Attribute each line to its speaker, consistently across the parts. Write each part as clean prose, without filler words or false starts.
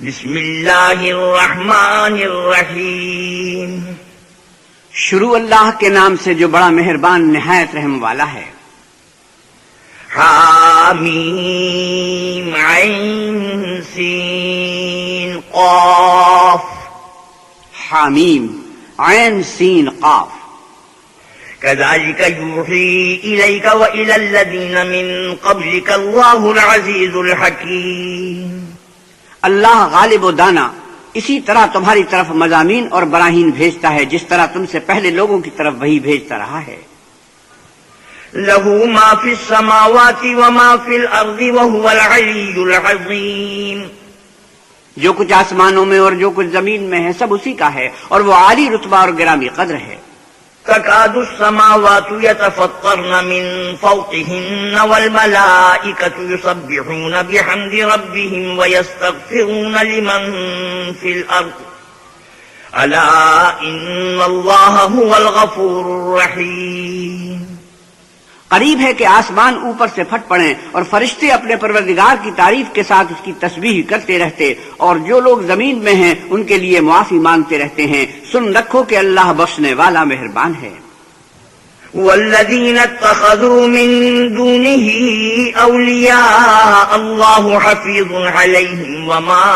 Speaker 1: بسم اللہ الرحمن الرحیم.
Speaker 2: شروع اللہ کے نام سے جو بڑا مہربان نہایت رحم والا ہے.
Speaker 1: حامیم عین سین قاف.
Speaker 2: حامیم عین سین قاف.
Speaker 1: كذلك يوحي إليك وإلى الذين من قبلك الله العزيز الحكيم.
Speaker 2: اللہ غالب و دانا اسی طرح تمہاری طرف مضامین اور براہین بھیجتا ہے جس طرح تم سے پہلے لوگوں کی طرف وہی بھیجتا رہا ہے.
Speaker 1: له ما في السماوات وما في الأرض وهو العلي العظيم.
Speaker 2: جو کچھ آسمانوں میں اور جو کچھ زمین میں ہے سب اسی کا ہے اور وہ عالی رتبہ اور گرامی قدر ہے.
Speaker 1: تكاد السماوات يتفطرن من فوقهن والملائكة يسبحون بحمد ربهم ويستغفرون لمن في الأرض ألا إن الله هو الغفور الرحيم.
Speaker 2: قریب ہے کہ آسمان اوپر سے پھٹ پڑیں اور فرشتے اپنے پروردگار کی تعریف کے ساتھ اس کی تسبیح کرتے رہتے اور جو لوگ زمین میں ہیں ان کے لیے معافی مانگتے رہتے ہیں. سن رکھو کہ اللہ بخشنے والا مہربان ہے.
Speaker 1: والذین اتخذوا من دونه اولیاء اللہ حفیظ علیہم وما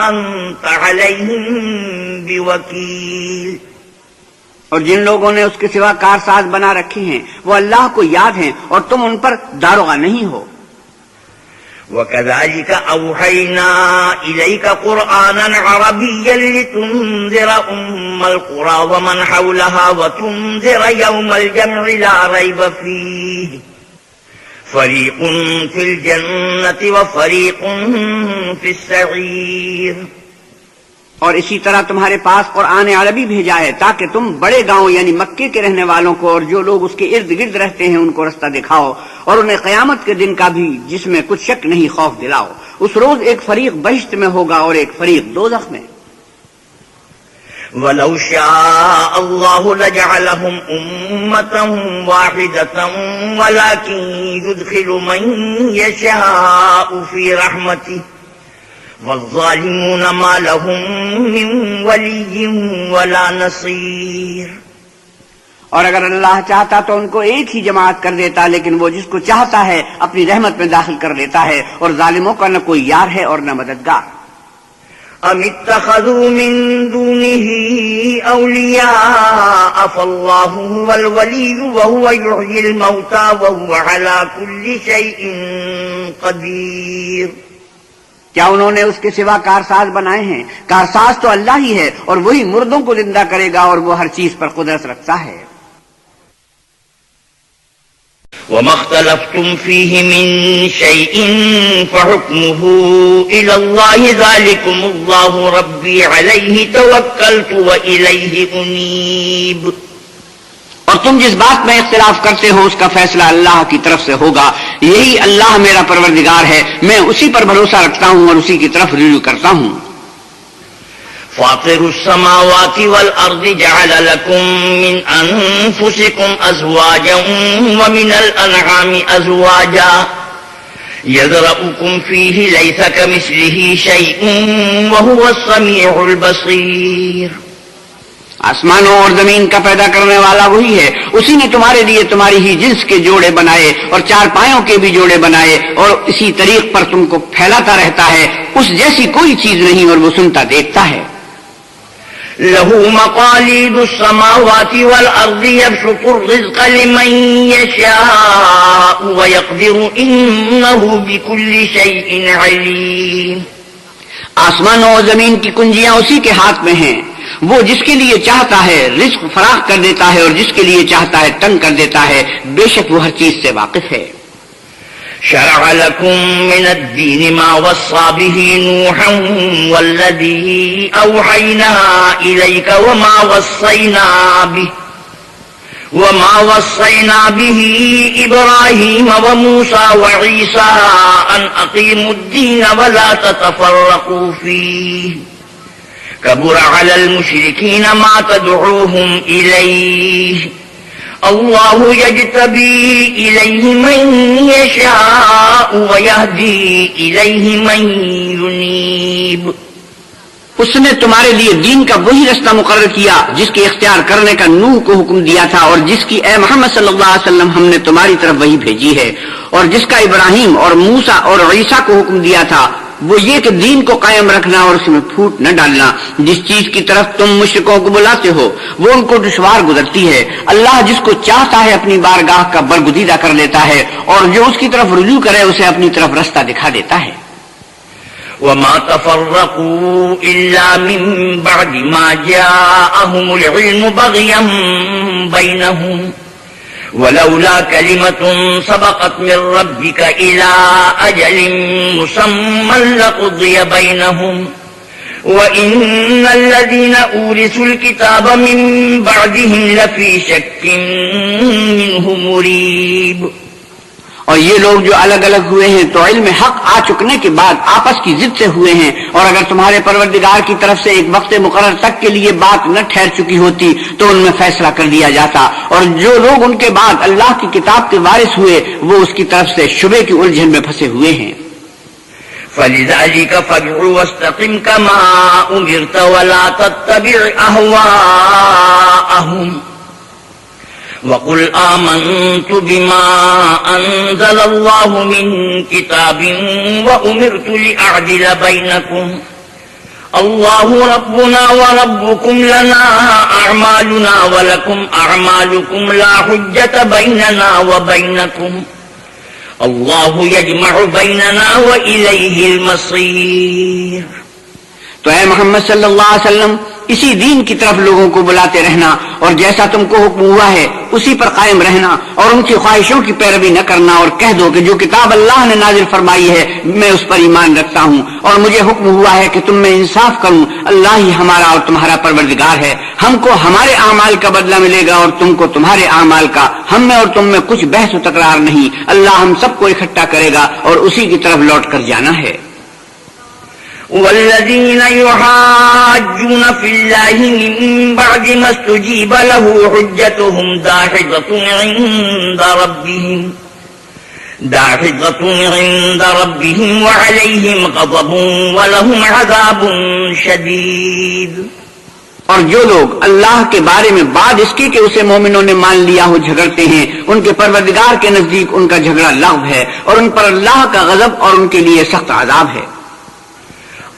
Speaker 1: انت علیہم بوکیل.
Speaker 2: اور جن لوگوں نے اس کے سوا کارساز بنا رکھے ہیں وہ اللہ کو یاد ہیں اور تم ان پر داروغہ نہیں ہو.
Speaker 1: وَكَذَلِكَ أَوْحَيْنَا إِلَيْكَ قُرْآنًا عَرَبِيًّا لِتُنذِرَ أُمَّ الْقُرَى وَمَنْ حَوْلَهَا وَتُنذِرَ يَوْمَ الْجَمْعِ لَا رَيْبَ فِيهِ فَرِيقٌ فِي الْجَنَّةِ وَفَرِيقٌ فِي السَّعِيرِ.
Speaker 2: اور اسی طرح تمہارے پاس قرآن عربی بھیجا ہے تاکہ تم بڑے گاؤں یعنی مکے کے رہنے والوں کو اور جو لوگ اس کے ارد گرد رہتے ہیں ان کو رستہ دکھاؤ اور انہیں قیامت کے دن کا بھی جس میں کچھ شک نہیں خوف دلاؤ. اس روز ایک فریق بہشت میں ہوگا اور ایک فریق دوزخ میں.
Speaker 1: وَلَوْ شَاءَ اللَّهُ لَجَعَلَهُمْ أُمَّةً وَاحِدَةً وَلَكِنْ يُدْخِلُ مَنْ يَشَاءُ فِي رَحْمَتِهِ والظالمون ما لهم من ولي ولا نصير.
Speaker 2: اور اگر اللہ چاہتا تو ان کو ایک ہی جماعت کر دیتا لیکن وہ جس کو چاہتا ہے اپنی رحمت میں داخل کر لیتا ہے اور ظالموں کا نہ کوئی یار ہے اور نہ مددگار.
Speaker 1: ام اتخذوا من دونه اولیاء فالله هو الولي وهو يحيي الموتى وهو على كل شيء قدير.
Speaker 2: کیا انہوں نے اس کے سوا کارساز بنائے ہیں؟ کارساز تو اللہ ہی ہے اور وہی مردوں کو زندہ کرے گا اور وہ ہر چیز پر قدرت رکھتا ہے.
Speaker 1: وَمَا اخْتَلَفْتُمْ فِيهِ مِنْ شَيْءٍ فَحُكْمُهُ إِلَى اللَّهِ ذَلِكُمُ اللَّهُ رَبِّي عَلَيْهِ تَوَكَّلْتُ وَإِلَيْهِ أُنِيبُ.
Speaker 2: اور تم جس بات میں اختلاف کرتے ہو اس کا فیصلہ اللہ کی طرف سے ہوگا. یہی اللہ میرا پروردگار ہے، میں اسی پر بھروسہ رکھتا ہوں اور اسی کی طرف رجوع کرتا ہوں.
Speaker 1: فاطر السماوات والأرض جعل لكم من أنفسكم أزواجا ومن الأنعام أزواجا يذرأكم فيه ليس كمثله شيء وهو السميع البصير.
Speaker 2: آسمانوں اور زمین کا پیدا کرنے والا وہی ہے. اسی نے تمہارے لیے تمہاری ہی جنس کے جوڑے بنائے اور چار پایوں کے بھی جوڑے بنائے اور اسی طریق پر تم کو پھیلاتا رہتا ہے. اس جیسی کوئی چیز نہیں اور وہ سنتا دیکھتا ہے.
Speaker 1: له مقاليد السماوات والأرض يبسط الرزق لمن يشاء ويقدر إنه بكل شيء عليم.
Speaker 2: آسمانوں اور زمین کی کنجیاں اسی کے ہاتھ میں ہیں. وہ جس کے لیے چاہتا ہے رزق فراخ کر دیتا ہے اور جس کے لیے چاہتا ہے تنگ کر دیتا ہے. بے شک وہ ہر چیز سے واقف ہے.
Speaker 1: شرع لكم من الدين ما وصى به نوحا والذي أوحينا إليك وما وصينا به إبراهيم وموسى وعيسى أن أقيموا الدين ولا تتفرقوا فيه كبر على المشركين ما تدعوهم إليه اللہ یجتبی الیہ من یشاء ویہدی الیہ من ینیب.
Speaker 2: اس نے تمہارے لیے دین کا وہی رستہ مقرر کیا جس کے اختیار کرنے کا نوح کو حکم دیا تھا، اور جس کی اے محمد صلی اللہ علیہ وسلم ہم نے تمہاری طرف وہی بھیجی ہے، اور جس کا ابراہیم اور موسیٰ اور عیسیٰ کو حکم دیا تھا، وہ یہ کہ دین کو قائم رکھنا اور اس میں پھوٹ نہ ڈالنا۔ جس چیز کی طرف تم مشرکوں کو بلاتے ہو وہ ان کو دشوار گزرتی ہے، اللہ جس کو چاہتا ہے اپنی بارگاہ کا برگزیدہ کر لیتا ہے، اور جو اس کی طرف رجوع کرے اسے اپنی طرف رستہ دکھا دیتا ہے۔
Speaker 1: وما تفرقوا إلا من بعد ما جاءهم العلم بغيا بينهم ولولا كلمة سبقت من ربك إلى أجل مسمى لقضي بينهم وإن الذين أورثوا الكتاب من بعدهم لفي شك منه مريب۔
Speaker 2: اور یہ لوگ جو الگ الگ ہوئے ہیں تو علم حق آ چکنے کے بعد آپس کی ضد سے ہوئے ہیں، اور اگر تمہارے پروردگار کی طرف سے ایک وقت مقرر تک کے لیے بات نہ ٹھہر چکی ہوتی تو ان میں فیصلہ کر دیا جاتا، اور جو لوگ ان کے بعد اللہ کی کتاب کے وارث ہوئے وہ اس کی طرف سے شبے کی الجھن میں پھنسے ہوئے ہیں۔
Speaker 1: فلذلك فادع واستقم كما أمرت ولا تتبع أهواءهم وقل آمنت بما أنزل الله من كتاب وأمرت لأعدل بينكم الله ربنا وربكم لنا أعمالنا ولكم أعمالكم لا حجة بيننا وبينكم الله يجمع بيننا وإليه المصير۔
Speaker 2: تو اے محمد صلی اللہ علیہ وسلم اسی دین کی طرف لوگوں کو بلاتے رہنا، اور جیسا تم کو حکم ہوا ہے اسی پر قائم رہنا، اور ان کی خواہشوں کی پیروی نہ کرنا، اور کہہ دو کہ جو کتاب اللہ نے نازل فرمائی ہے میں اس پر ایمان رکھتا ہوں، اور مجھے حکم ہوا ہے کہ تم میں انصاف کروں، اللہ ہی ہمارا اور تمہارا پروردگار ہے، ہم کو ہمارے اعمال کا بدلہ ملے گا اور تم کو تمہارے اعمال کا، ہم میں اور تم میں کچھ بحث و تکرار نہیں، اللہ ہم سب کو اکٹھا کرے گا اور اسی کی طرف لوٹ کر جانا ہے۔
Speaker 1: والذين يحاجون في الله من بعد ما استجيب له حجتهم داحضة عند ربهم وعليهم غضب ولهم عذاب شديد۔
Speaker 2: اور جو لوگ اللہ کے بارے میں بعد اس کی کہ اسے مومنوں نے مان لیا ہو جھگڑتے ہیں، ان کے پروردگار کے نزدیک ان کا جھگڑا لغو ہے، اور ان پر اللہ کا غضب اور ان کے لیے سخت عذاب ہے۔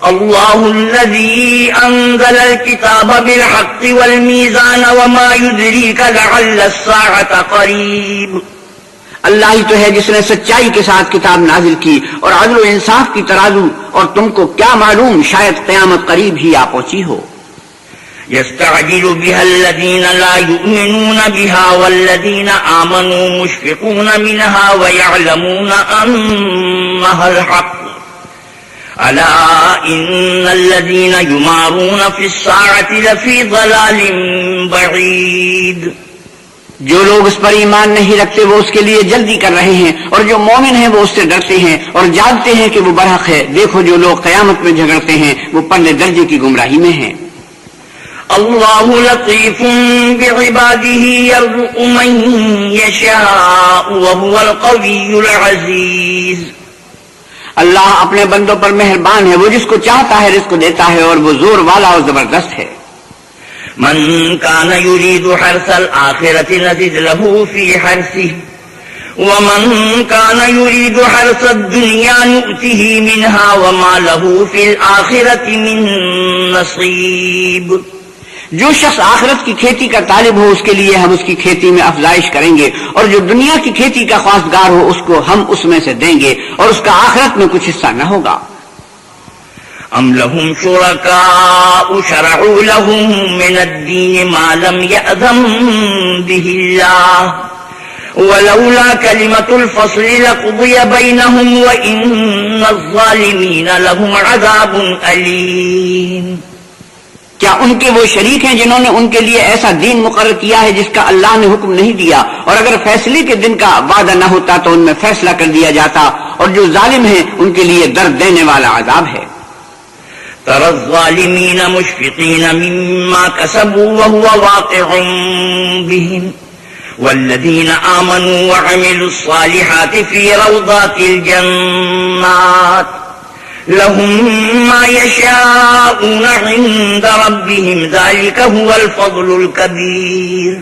Speaker 1: الله الذي أنزل الكتاب بالحق والميزان وما يدريك لعل الساعة قريب۔
Speaker 2: اللہ ہی تو ہے جس نے سچائی کے ساتھ کتاب نازل کی اور عدل و انصاف کی ترازو، اور تم کو کیا معلوم شاید قیامت قریب ہی آ پہنچی ہو۔
Speaker 1: يستعجل بها الذين لا يؤمنون بها والذين آمنوا مشفقون منها ويعلمون أنها الحق ألا إن الذين يمارون في الساعة لفي ضلال بعيد۔
Speaker 2: جو لوگ اس پر ایمان نہیں رکھتے وہ اس کے لیے جلدی کر رہے ہیں، اور جو مومن ہیں وہ اس سے ڈرتے ہیں اور جانتے ہیں کہ وہ برحق ہے۔ دیکھو جو لوگ قیامت میں جھگڑتے ہیں وہ پرلے درجے کی گمراہی میں ہیں۔
Speaker 1: اللہ لطیف بعباده يرزق من يشاء وهو القوي العزيز۔
Speaker 2: اللہ اپنے بندوں پر مہربان ہے، وہ جس کو چاہتا ہے رزق دیتا ہے، اور وہ زور والا اور زبردست ہے۔
Speaker 1: من كان يريد حرث الآخرة نزد له في حرثه ومن كان يريد حرث الدنيا نؤته منها وما له في الآخرة من نصيب۔
Speaker 2: جو شخص آخرت کی کھیتی کا طالب ہو اس کے لیے ہم اس کی کھیتی میں افزائش کریں گے، اور جو دنیا کی کھیتی کا خواستگار ہو اس کو ہم اس میں سے دیں گے، اور اس کا آخرت میں کچھ حصہ نہ ہوگا۔
Speaker 1: ام لهم شركاء شرعوا لهم من الدين ما لم يأذن به الله ولولا كلمة الفصل لقضي بينهم وإن الظالمين لهم عذاب أليم۔
Speaker 2: کیا ان کے وہ شریک ہیں جنہوں نے ان کے لیے ایسا دین مقرر کیا ہے جس کا اللہ نے حکم نہیں دیا، اور اگر فیصلے کے دن کا وعدہ نہ ہوتا تو ان میں فیصلہ کر دیا جاتا، اور جو ظالم ہیں ان کے لیے درد دینے والا عذاب ہے۔
Speaker 1: ترى الظالمين مشفقين مما كسبوا وهو واقع بهم والذين آمنوا وعملوا الصالحات في روضات الجنات لهم ما يشاءون يخاؤون عند ربهم ذلك هو الفضل الكبير.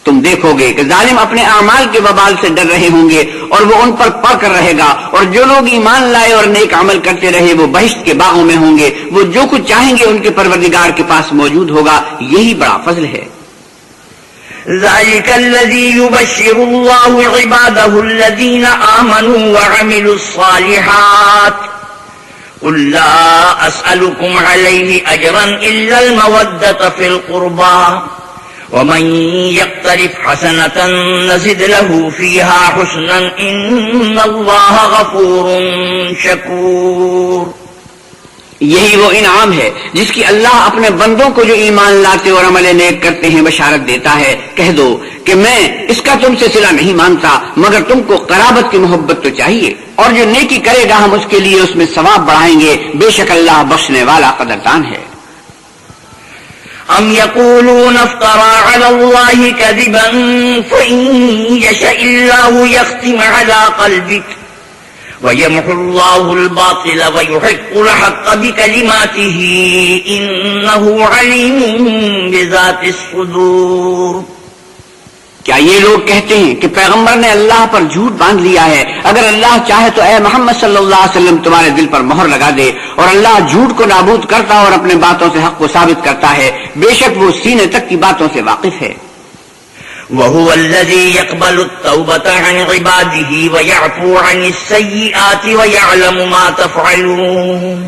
Speaker 2: تم دیکھو گے کہ ظالم اپنے اعمال کے وبال سے ڈر رہے ہوں گے اور وہ ان پر پڑ کر رہے گا، اور جو لوگ ایمان لائے اور نیک عمل کرتے رہے وہ بہشت کے باغوں میں ہوں گے، وہ جو کچھ چاہیں گے ان کے پروردگار کے پاس موجود ہوگا. یہی بڑا فضل ہے.
Speaker 1: ذلك الذي يبشر الله عباده الذين آمنوا وعملوا الصالحات قل لا أسألكم عليه أجرا إلا المودة في القربى ومن يقترف حسنة نزد له فيها حسنا إن الله غفور شكور.
Speaker 2: یہی وہ انعام ہے جس کی اللہ اپنے بندوں کو جو ایمان لاتے اور عمل نیک کرتے ہیں بشارت دیتا ہے. کہہ دو کہ میں اس کا تم سے صلہ نہیں مانگتا مگر تم کو قرابت کی محبت تو چاہیے، اور جو نیکی کرے گا ہم اس کے لیے اس میں ثواب بڑھائیں گے. بے شک اللہ بخشنے والا قدردان ہے.
Speaker 1: أم يقولون افترى على الله كذبا فإن يشاء الله يختم على قلبك ويمحو الله الباطل ويحق الحق بكلماته إنه عليم بذات الصدور.
Speaker 2: کیا یہ لوگ کہتے ہیں کہ پیغمبر نے اللہ پر جھوٹ باندھ لیا ہے؟ اگر اللہ چاہے تو اے محمد صلی اللہ علیہ وسلم تمہارے دل پر مہر لگا دے، اور اللہ جھوٹ کو نابود کرتا اور اپنے باتوں سے حق کو ثابت کرتا ہے. بے شک وہ سینے تک کی باتوں سے واقف ہے.
Speaker 1: وهو الذي يقبل التوبة عن عباده ويعفو عن السيئات ويعلم ما تفعلون.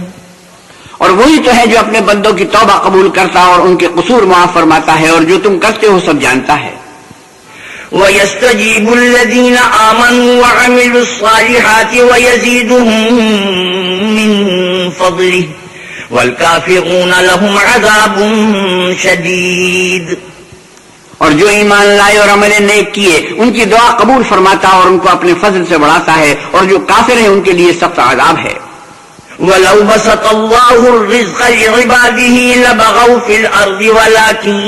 Speaker 2: اور وہی تو ہے جو اپنے بندوں کی توبہ قبول کرتا اور ان کے قصور معاف فرماتا ہے، اور جو تم کرتے ہو سب جانتا ہے.
Speaker 1: ويستجيب الذين آمنوا وعملوا الصالحات ويزيدهم من فضله والكافرون لهم عذاب شديد.
Speaker 2: اور جو ایمان لائے اور عمل نیک کیے ان کی دعا قبول فرماتا اور ان کو اپنے فضل سے بڑھاتا ہے، اور جو کافر ہیں ان کے لیے سخت عذاب ہے.
Speaker 1: وَلَوْ بَسَطَ اللَّهُ الرِّزْقَ لِعِبَادِهِ لَبَغَوْا فِي الْأَرْضِ وَلَكِنْ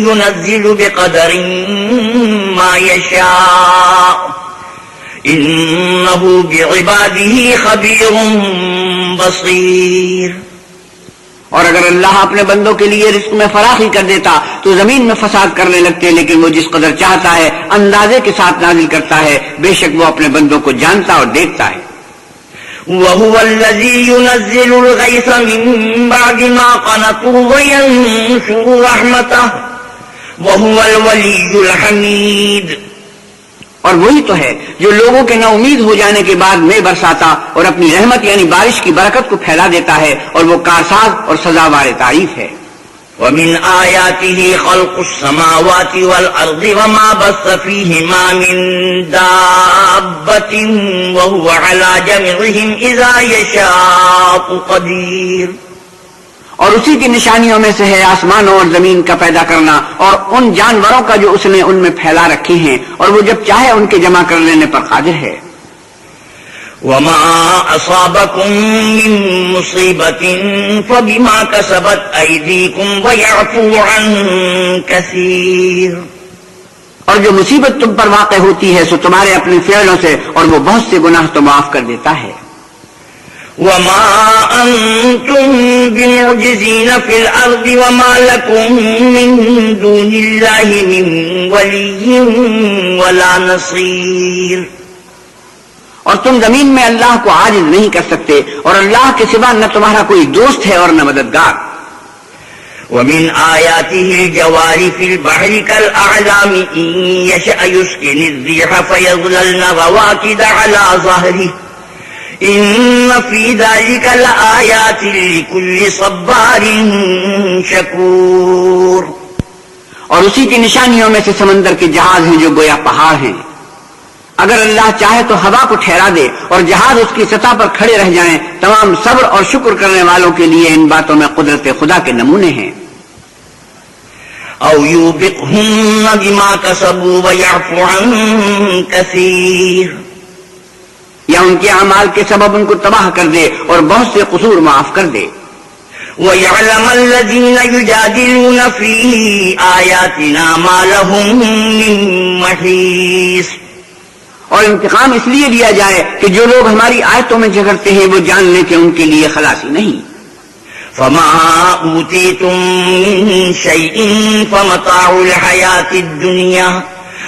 Speaker 1: يُنَزِّلُ بِقَدَرٍ مَا يَشَاءُ إِنَّهُ بِعِبَادِهِ خَبِيرٌ بَصِيرٌ.
Speaker 2: اور اگر اللہ اپنے بندوں کے لیے رزق میں فراخی کر دیتا تو زمین میں فساد کرنے لگتے، لیکن وہ جس قدر چاہتا ہے اندازے کے ساتھ نازل کرتا ہے. بے شک وہ اپنے بندوں کو جانتا اور دیکھتا ہے.
Speaker 1: وَهُوَ الَّذِي يُنَزِّلُ الْغَيْثَ مِن بَعْدِ مَا قَنَطُوا وَيَنشُرُ رَحْمَتَهُ وَهُوَ الْوَلِيُّ الْحَمِيدُ.
Speaker 2: اور وہی تو ہے جو لوگوں کے نا امید ہو جانے کے بعد میں برساتا اور اپنی رحمت یعنی بارش کی برکت کو پھیلا دیتا ہے، اور وہ کارساز اور سزاوار تعریف ہے.
Speaker 1: وَمِنْ آيَاتِهِ خَلْقُ السَّمَاوَاتِ وَالْأَرْضِ وَمَا بَثَّ فِيهِمَا مِن دَابَّةٍ وَهُوَ عَلَى جَمْعِهِمْ إِذَا يَشَاءُ قَدِيرٌ.
Speaker 2: اور اسی کی نشانیوں میں سے ہے آسمانوں اور زمین کا پیدا کرنا اور ان جانوروں کا جو اس نے ان میں پھیلا رکھے ہیں، اور وہ جب چاہے ان کے جمع کر لینے پر قادر ہے.
Speaker 1: وَمَا أَصَابَكُم مِّن مُّصِيبَةٍ فَبِمَا كَسَبَتْ أَيْدِيكُمْ وَيَعْفُو عَن كَثِيرٍ.
Speaker 2: اور جو مصیبت تم پر واقع ہوتی ہے سو تمہارے اپنے فعلوں سے، اور وہ بہت سے گناہ تو معاف کر دیتا ہے.
Speaker 1: وَمَا أَنتُم بِمُعْجِزِينَ فِي الْأَرْضِ وَمَا لَكُم مِّن دُونِ اللَّهِ مِن وَلِيٍّ وَلَا نَصِيرٍ.
Speaker 2: اور تم زمین میں اللہ کو عاجز نہیں کر سکتے، اور اللہ کے سوا نہ تمہارا کوئی دوست ہے اور نہ مددگار.
Speaker 1: وَمِنْ آيَاتِهِ الْجَوَارِ فِي الْبَحْرِ كَالْأَعْلَامِ إِن يَشَأْ يُسْكِنِ الرِّيحَ فَيَظْلَلْنَ رَوَاكِدَ عَلَى ظَهْرِهِ إِنَّ فِي ذَلِكَ لَآيَاتٍ لِكُلِّ صَبَّارٍ شَكُورٍ.
Speaker 2: اور اسی کی نشانیوں میں سے سمندر کے جہاز ہیں جو گویا پہاڑ ہیں. اگر اللہ چاہے تو ہوا کو ٹھہرا دے اور جہاز اس کی سطح پر کھڑے رہ جائیں. تمام صبر اور شکر کرنے والوں کے لیے ان باتوں میں قدرت خدا کے نمونے ہیں.
Speaker 1: أَوْ يُوبِقْهُنَّ بِمَا كَسَبُوا وَيَعْفُو عَن كَثِيرٍ.
Speaker 2: یا ان کے اعمال کے سبب ان کو تباہ کر دے اور بہت سے قصور معاف کر دے.
Speaker 1: وَيَعْلَمَ الَّذِينَ يُجَادِلُونَ فِي آيَاتِنَا مَا لَهُم مِّن مَّحِيصٍ.
Speaker 2: اور انتقام اس لیے لیا جائے کہ جو لوگ ہماری آیتوں میں جھگڑتے ہیں وہ جان لیں کہ ان کے لیے خلاصی نہیں.
Speaker 1: فما أوتيتم من شيء فمتاع الحياة الدنيا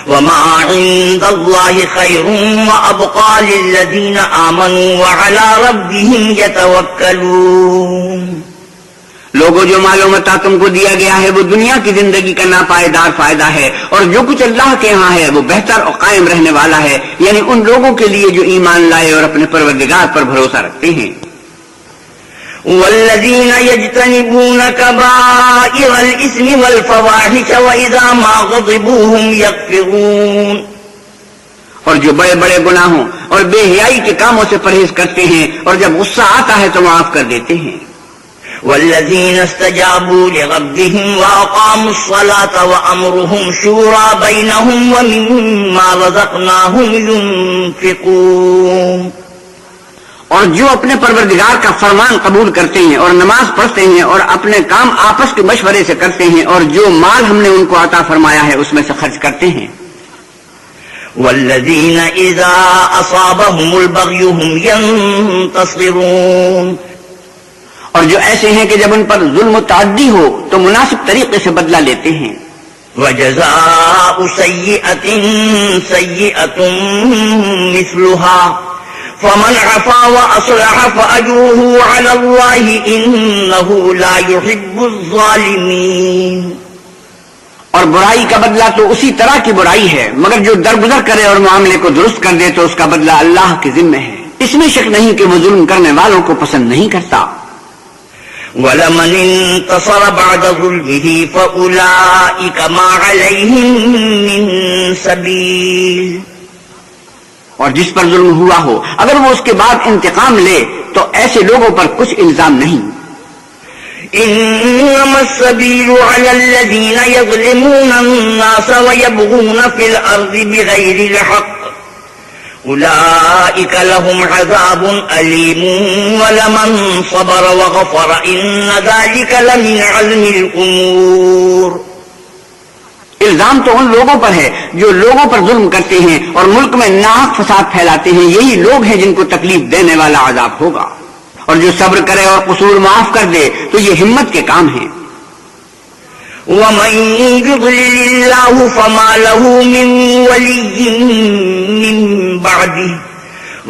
Speaker 1: وما عند الله خير وأبقى للذين آمنوا وعلى ربهم يتوكلون.
Speaker 2: لوگوں جو مال و متاع تم کو دیا گیا ہے وہ دنیا کی زندگی کا ناپائیدار فائدہ ہے، اور جو کچھ اللہ کے ہاں ہے وہ بہتر اور قائم رہنے والا ہے، یعنی ان لوگوں کے لیے جو ایمان لائے اور اپنے پروردگار پر بھروسہ رکھتے ہیں.
Speaker 1: والذين يجتنبون كبائر الإثم والفواحش وإذا ما غضبوا هم يغفرون.
Speaker 2: اور جو بڑے بڑے گناہوں اور بے حیائی کے کاموں سے پرہیز کرتے ہیں اور جب غصہ آتا ہے تو معاف کر دیتے ہیں.
Speaker 1: والذين استجابوا لربهم وأقاموا الصلاة وأمرهم شورى بينهم ومما رزقناهم ينفقون.
Speaker 2: اور جو اپنے پروردگار کا فرمان قبول کرتے ہیں اور نماز پڑھتے ہیں اور اپنے کام آپس کے مشورے سے کرتے ہیں اور جو مال ہم نے ان کو عطا فرمایا ہے اس میں سے خرچ کرتے ہیں.
Speaker 1: والذين إذا أصابهم البغي هم ينتصرون.
Speaker 2: اور جو ایسے ہیں کہ جب ان پر ظلم و تعدی ہو تو مناسب طریقے سے بدلہ لیتے ہیں.
Speaker 1: وجزاء سيئة سيئة مثلها فمن عفا وأصلح فأجره على الله إنه لا يحب الظالمين.
Speaker 2: اور برائی کا بدلہ تو اسی طرح کی برائی ہے، مگر جو درگزر کرے اور معاملے کو درست کر دے تو اس کا بدلہ اللہ کے ذمہ ہے. اس میں شک نہیں کہ وہ ظلم کرنے والوں کو پسند نہیں کرتا.
Speaker 1: وَلَمَنِ انتصر بعد ظلمه فأولئك ما عليهم من سبيل.
Speaker 2: اور جس پر ظلم ہوا ہو اگر وہ اس کے بعد انتقام لے تو ایسے لوگوں پر کچھ الزام نہیں.
Speaker 1: إنما السبيل على الذين يظلمون الناس ويبغون في الأرض بغير الحق أولئك لهم عذاب أليم ولمن صبر وغفر إن ذلك لمن عزم الأمور.
Speaker 2: الزام تو ان لوگوں پر ہے جو لوگوں پر ظلم کرتے ہیں اور ملک میں ناحق فساد پھیلاتے ہیں، یہی لوگ ہیں جن کو تکلیف دینے والا عذاب ہوگا. اور جو صبر کرے اور قصور معاف کر دے تو یہ ہمت کے کام ہیں.
Speaker 1: وَمَن يُضْلِلِ اللَّهُ فَمَا لَهُ مِن وَلِيٍّ مِّن بَعْدِهِ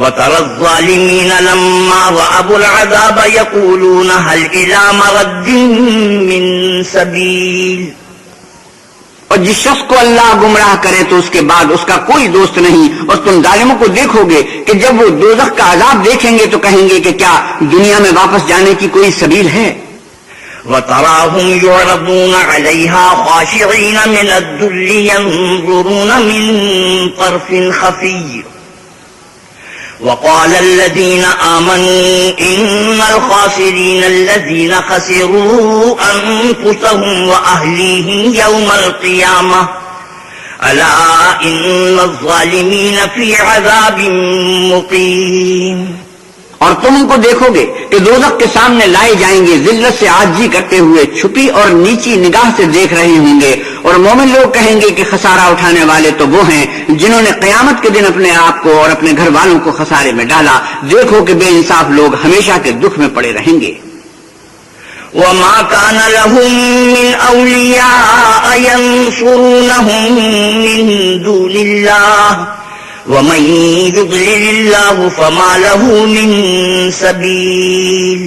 Speaker 1: وَتَرَى الظَّالِمِينَ لَمَّا رَأَوُا الْعَذَابَ يَقُولُونَ هَلْ إِلَىٰ مَرَدٍّ مِّن سَبِيلٍ.
Speaker 2: اور جس شخص کو اللہ گمراہ کرے تو اس کے بعد اس کا کوئی دوست نہیں. اور تم ظالموں کو دیکھو گے کہ جب وہ دوزخ کا عذاب دیکھیں گے تو کہیں گے کہ کیا دنیا میں واپس جانے کی کوئی سبیل ہے.
Speaker 1: وَتَرَاهُمْ يُعْرَضُونَ عَلَيْهَا خَاشِعِينَ مِنَ الذُّلِّ يَنظُرُونَ مِن طَرْفٍ خَفِيٍّ وَقَالَ الَّذِينَ آمَنُوا إِنَّ الْخَاسِرِينَ الَّذِينَ خَسِرُوا أَنفُسَهُمْ وَأَهْلِيهِمْ يَوْمَ الْقِيَامَةِ أَلَا إِنَّ الظَّالِمِينَ فِي عَذَابٍ مُقِيمٍ.
Speaker 2: اور تم ان کو دیکھو گے کہ دوزخ کے سامنے لائے جائیں گے ذلت سے عاجزی کرتے ہوئے، چھپی اور نیچی نگاہ سے دیکھ رہے ہوں گے. اور مومن لوگ کہیں گے کہ خسارہ اٹھانے والے تو وہ ہیں جنہوں نے قیامت کے دن اپنے آپ کو اور اپنے گھر والوں کو خسارے میں ڈالا. دیکھو کہ بے انصاف لوگ ہمیشہ کے دکھ میں پڑے رہیں گے.
Speaker 1: وَمَا كَانَ لَهُم مِّنْ أَوْلِيَاءَ يَنصُرُونَهُم مِّن دُونِ اللَّهِ وَمَن يُضْلِلِ اللَّهُ فَمَا لَهُ مِن سَبِيلٍ.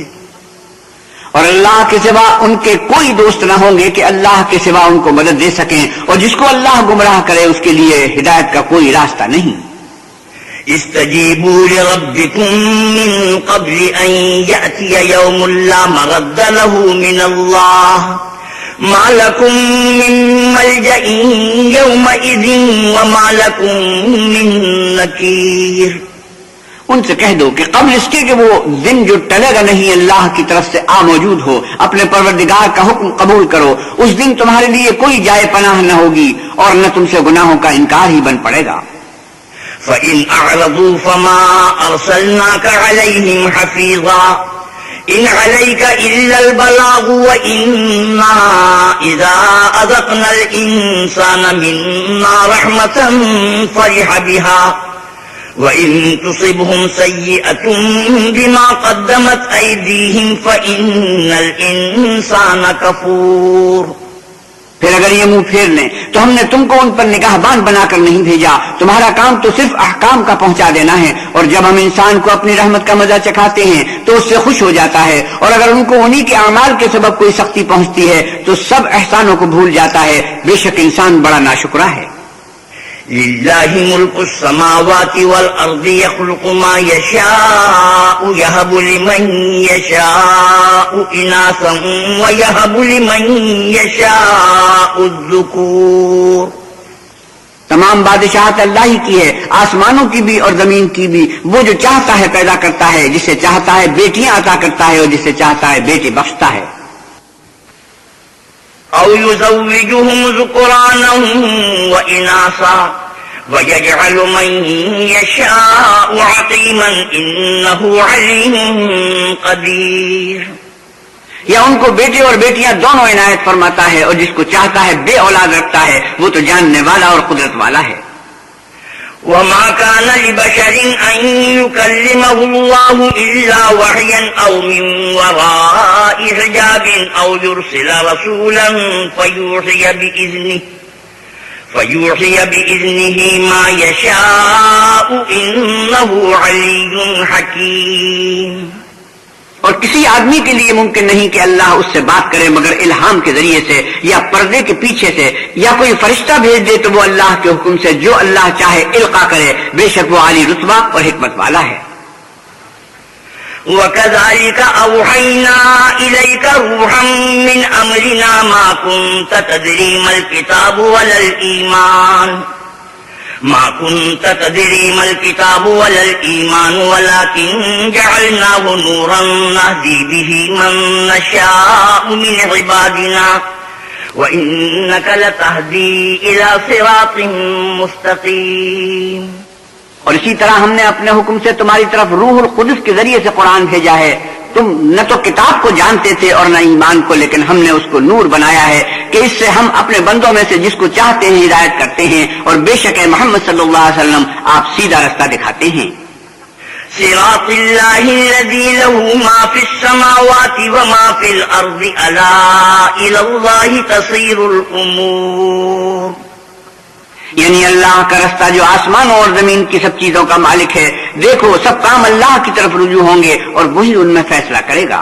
Speaker 2: اور اللہ کے سوا ان کے کوئی دوست نہ ہوں گے کہ اللہ کے سوا ان کو مدد دے سکیں، اور جس کو اللہ گمراہ کرے اس کے لیے ہدایت کا کوئی راستہ نہیں.
Speaker 1: استجیبوا لربکم من قبل ان یأتی یوم لا مرد له من اللہ ما لکم من ملجأ یومئذ وما لکم من نکیر.
Speaker 2: ان سے کہہ دو کہ قبل اس کے کہ وہ دن جو ٹلے گا نہیں اللہ کی طرف سے آ موجود ہو، اپنے پروردگار کا حکم قبول کرو. اس دن تمہارے لیے کوئی جائے پناہ نہ ہوگی اور نہ تم سے گناہوں کا انکار ہی بن پڑے گا.
Speaker 1: فَإِنْ أَعْرَضُوا فَمَا أَرْسَلْنَاكَ عَلَيْهِمْ حَفِيظًا إِنْ عَلَيْكَ إِلَّا الْبَلَاغُ وَإِنَّا إِذَا أَذَقْنَا الْإِنسَانَ مِنَّا رَحْمَةً فَرِحَ بِهَا وَإِن تُصِبْهُمْ سَيِّئَةٌ بِمَا قَدَّمَتْ أَيْدِيهِمْ فَإِنَّ الْإِنسَانَ كَفُورٌ
Speaker 2: پھر اگر یہ منہ پھیر لیں تو ہم نے تم کو ان پر نگہبان بنا کر نہیں بھیجا، تمہارا کام تو صرف احکام کا پہنچا دینا ہے، اور جب ہم انسان کو اپنی رحمت کا مزہ چکھاتے ہیں تو اس سے خوش ہو جاتا ہے، اور اگر ان کو انہی کے اعمال کے سبب کوئی سختی پہنچتی ہے تو سب احسانوں کو بھول جاتا ہے۔ بے شک انسان بڑا ناشکرا ہے۔
Speaker 1: لِلَّهِ مُلْكُ السَّمَاوَاتِ وَالْأَرْضِ يَخْلُقُ مَا يَشَاءُ يَهَبُ لِمَن يَشَاءُ إِنَاثًا وَيَهَبُ لِمَن يَشَاءُ الذُّكُورَ
Speaker 2: تمام بادشاہت اللہ ہی کی ہے، آسمانوں کی بھی اور زمین کی بھی۔ وہ جو چاہتا ہے پیدا کرتا ہے، جسے چاہتا ہے بیٹیاں عطا کرتا ہے اور جسے چاہتا ہے بیٹے بخشتا ہے۔
Speaker 1: أَوْ يُزَوِّجُهُمْ ذُكُرَانًا وَإِنَاثًا وَيَجْعَلُ مَن يَشَاءُ عَقِيمًا إِنَّهُ عَلِيمٌ قَدِيرٌ
Speaker 2: یا ان کو بیٹے اور بیٹیاں دونوں عنایت فرماتا ہے، اور جس کو چاہتا ہے بے اولاد رکھتا ہے، وہ تو جاننے والا اور قدرت والا ہے۔
Speaker 1: وَمَا كَانَ لِبَشَرٍ أَن يُكَلِّمَهُ اللَّهُ إِلَّا وَحْيًا أَوْ مِن وَرَاءِ حِجَابٍ أَوْ يُرْسِلَ رَسُولًا فَيُوحِيَ بِإِذْنِهِ مَا يَشَاءُ إِنَّهُ عَلِيٌّ حَكِيمٌ
Speaker 2: اور کسی آدمی کے لیے ممکن نہیں کہ اللہ اس سے بات کرے مگر الہام کے ذریعے سے یا پردے کے پیچھے سے، یا کوئی فرشتہ بھیج دے تو وہ اللہ کے حکم سے جو اللہ چاہے القا کرے، بے شک وہ عالی رتبہ اور حکمت والا ہے۔
Speaker 1: وَكَذَلِكَ أَوْحَيْنَا إِلَيْكَ رُوحًا مِّنْ أَمْرِنَا مَا كُنتَ تَدْرِي مَا الْكِتَابُ وَلَا الْإِيمَانُ وَلَكِنْ جَعَلْنَاهُ نُورًا نَهْدِي بِهِ مَن نَّشَاءُ مِنْ عِبَادِنَا وَإِنَّكَ لَتَهْدِي إِلَى صِرَاطٍ مُّسْتَقِيمٍ
Speaker 2: اور اسی طرح ہم نے اپنے حکم سے تمہاری طرف روح القدس کے ذریعے سے قرآن بھیجا ہے۔ تم نہ تو کتاب کو جانتے تھے اور نہ ایمان کو، لیکن ہم نے اس کو نور بنایا ہے کہ اس سے ہم اپنے بندوں میں سے جس کو چاہتے ہیں ہدایت کرتے ہیں، اور بے شک محمد صلی اللہ علیہ وسلم آپ سیدھا رستہ دکھاتے ہیں۔
Speaker 1: صراط اللہ الذی لہ ما فی السماوات وما فی الارض الا الی اللہ تصیر الامور،
Speaker 2: یعنی اللہ کا رستہ جو آسمانوں اور زمین کی سب چیزوں کا مالک ہے۔ دیکھو سب کام اللہ کی طرف رجوع ہوں گے اور وہی ان میں فیصلہ کرے گا۔